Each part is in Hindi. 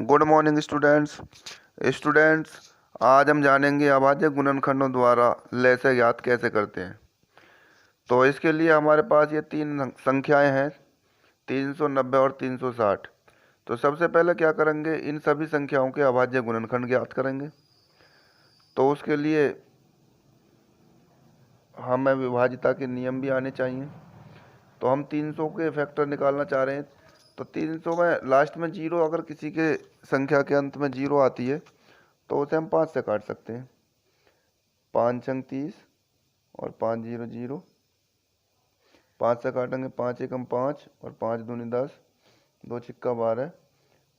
Good morning students. आज हम जानेंगे अभाज्य गुणनखंडों द्वारा लैसे ज्ञात कैसे करते हैं। तो इसके लिए हमारे पास ये तीन संख्याएं हैं, 390 और 360। तो सबसे पहले क्या करेंगे, इन सभी संख्याओं के अभाज्य गुणनखंड ज्ञात करेंगे। तो उसके लिए हमें विभाज्यता के नियम भी आने चाहिए। तो हम 300 के फैक्टर निकालना चाह रहे हैं। तो 300 में लास्ट में जीरो, अगर किसी के संख्या के अंत में जीरो आती है तो उसे हम 5 से काट सकते हैं। 5 छंग 30 और 5 जीरो जीरो, 5 से काटेंगे 5 एकम 5 और 5 दूनी 10, 2 छिक्का 12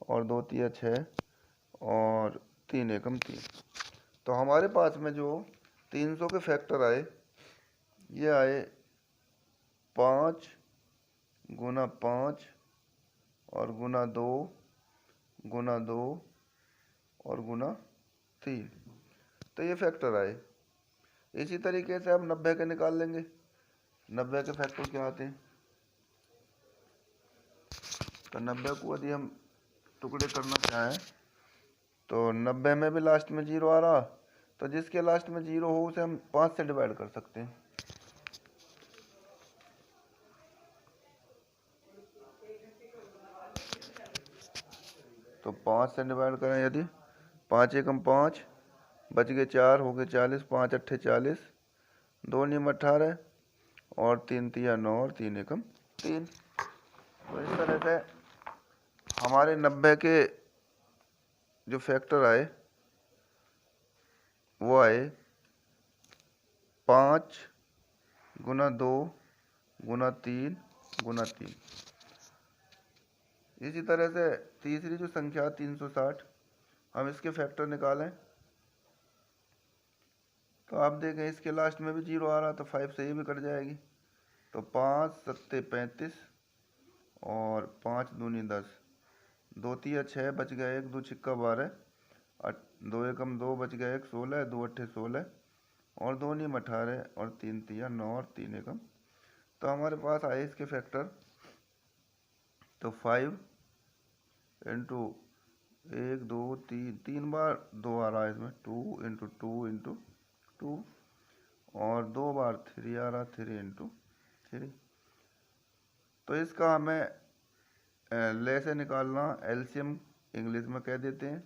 और 2 तिया 6 और 3 एकम 3। तो हमारे पास में जो 300 के फैक्टर आए, ये आए 5 गुना 5 और गुना 2 गुना 2 और गुना 3। तो ये फैक्टर आए। इसी तरीके से हम 90 के निकाल लेंगे। 90 के फैक्टर क्या आते हैं? तो 90 को यदि हम टुकड़े करना चाहें तो 90 में भी लास्ट में जीरो आ रहा, तो जिसके लास्ट में जीरो हो उसे हम 5 से डिवाइड कर सकते हैं। तो 5 से डिवाइड करें यदि, 5 एकम 5, बच गए 4, हो गए 40, 5 अट्ठे 40, 2 नीम 18 और 3 तिया 9 और 3 एकम 3। तो इस तरह से हमारे 90 के जो फैक्टर आए वो आए 5 गुना 2 गुना 3 गुना 3। इसी तरह से तीसरी जो संख्या 360, हम इसके फैक्टर निकालें तो आप देखें इसके लास्ट में भी जीरो आ रहा, तो 5 से ये भी कट जाएगी। तो 5 सत्ते 35 और 5 दूनी 10, 2 तिया 6, बच गया 1, 2 छिक्का 12, 2 एकम 2, बच गया 1, 16, 2 अट्ठे 16 और 2 नीम 18 और 3 तिया 9 और 3 एकम। तो हमारे पास आए इसके फैक्टर, तो 5 इंटू 1 2 3, 3 बार 2 आ रहा है इसमें, 2 इंटू 2 इंटू 2 और 2 बार 3 आ रहा, 3 इंटू 3। तो इसका हमें ले से निकालना, एलसीएम इंग्लिश में कह देते हैं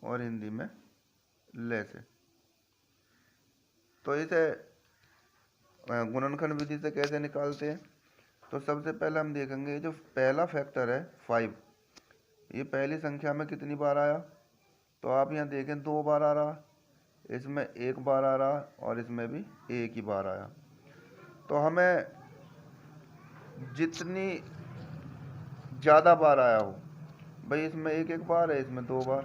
और हिंदी में ले से। तो इसे गुणनखंड विधि से कैसे निकालते हैं? तो सबसे पहले हम देखेंगे जो पहला फैक्टर है 5, ये पहली संख्या में कितनी बार आया? तो आप यहाँ देखें 2 बार आ रहा, इसमें 1 बार आ रहा और इसमें भी 1 ही बार आया। तो हमें जितनी ज़्यादा बार आया हो, भाई इसमें 1 बार है, इसमें 2 बार,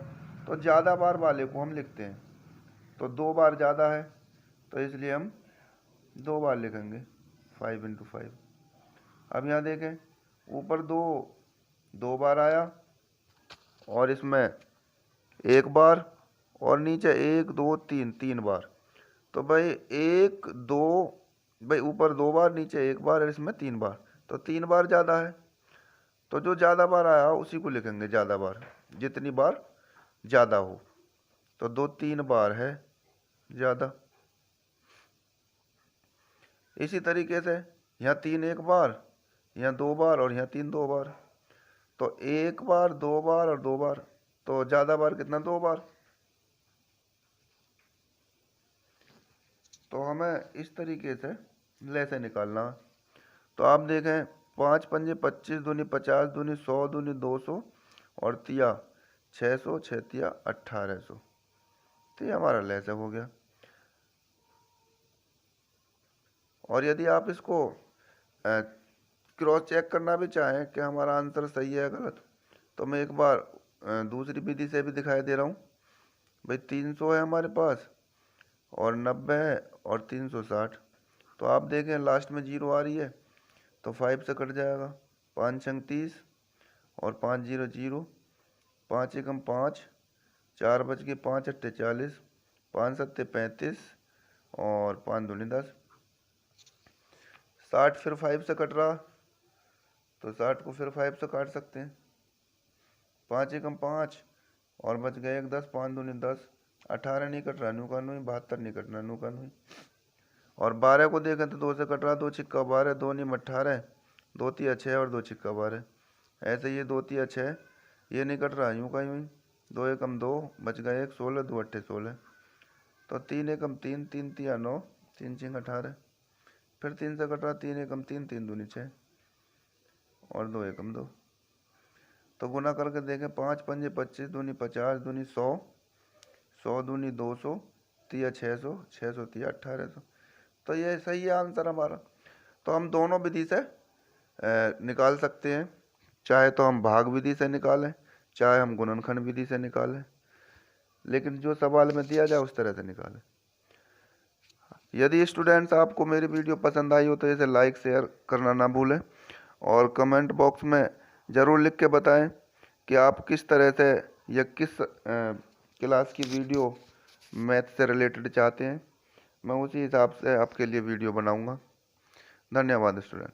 तो ज़्यादा बार वाले को हम लिखते हैं। तो 2 बार ज़्यादा है तो इसलिए हम 2 बार लिखेंगे, 5 इंटू 5। अब यहाँ देखें ऊपर 2 बार आया और इसमें 1 बार और नीचे 1 2 3, 3 बार। तो भाई 1 2, भाई ऊपर 2 बार नीचे 1 बार और इसमें 3 बार, तो 3 बार ज़्यादा है। तो जो ज़्यादा बार आया उसी को लिखेंगे ज़्यादा बार, जितनी बार ज़्यादा हो। तो 2 3 बार है ज़्यादा। इसी तरीके से यहाँ 3 1 बार, यहाँ 2 बार और यहाँ 3 2 बार। तो 1 बार 2 बार और 2 बार, तो ज़्यादा बार कितना? 2 बार। तो हमें इस तरीके से ले से निकालना। तो आप देखें 5 पंजे 25 दूनी 50 दूनी 100 दूनी 200 और तिया 600, 6 तिया 1800। तो ये हमारा लेसे हो गया। और यदि आप इसको क्रॉस चेक करना भी चाहें कि हमारा आंसर सही है गलत, तो मैं एक बार दूसरी विधि से भी दिखाई दे रहा हूँ। भाई 300 है हमारे पास और 90 है और 360। तो आप देखें लास्ट में जीरो आ रही है तो 5 से कट जाएगा, 5 छंग 30 और 5 जीरो जीरो, 5 एकम 5, 4 बच के 5 अट्ठे 40, 5 सत्ते 35 और 5 दूनी 10। 60 फिर 5 से कट रहा, तो 60 को फिर 5 से काट सकते हैं। 5 एकम 5, और बच गए 1 10, 5 दूनी 10, 18 नहीं कट रहा, नू का नू, 72 नहीं कटना, नू का नू। और 12 को देखें तो 2 से कट रहा, 2 छिक्का 12, 2 नीम 18, 2 तिया 6 और 2 छिक्का 12। ऐसे ये 2 तिया 6, ये नहीं कट रहा, यूँ का यूँ ही, 2 एकम 2, बच गए 1 16, 2 अट्ठे 16। तो 3 एकम 3, 3 तिया 9, 3 छिंग 18, फिर 3 से कट रहा, 3 एकम 3, 3 दूनी 6 और 2 एकम 2। तो गुना करके देखें, 5 पंजे 25, दूनी 50, दूनी 100, 100 दूनी 200, तिया 600, 600 तिया 1800। तो ये सही है आंसर हमारा। तो हम दोनों विधि से निकाल सकते हैं, चाहे तो हम भाग विधि से निकालें, चाहे हम गुणनखंड विधि से निकालें, लेकिन जो सवाल में दिया जाए उस तरह से निकालें। यदि स्टूडेंट्स आपको मेरी वीडियो पसंद आई हो तो इसे लाइक शेयर करना ना भूलें, और कमेंट बॉक्स में ज़रूर लिख के बताएं कि आप किस तरह से या किस क्लास की वीडियो मैथ से रिलेटेड चाहते हैं। मैं उसी हिसाब से आपके लिए वीडियो बनाऊंगा। धन्यवाद स्टूडेंट।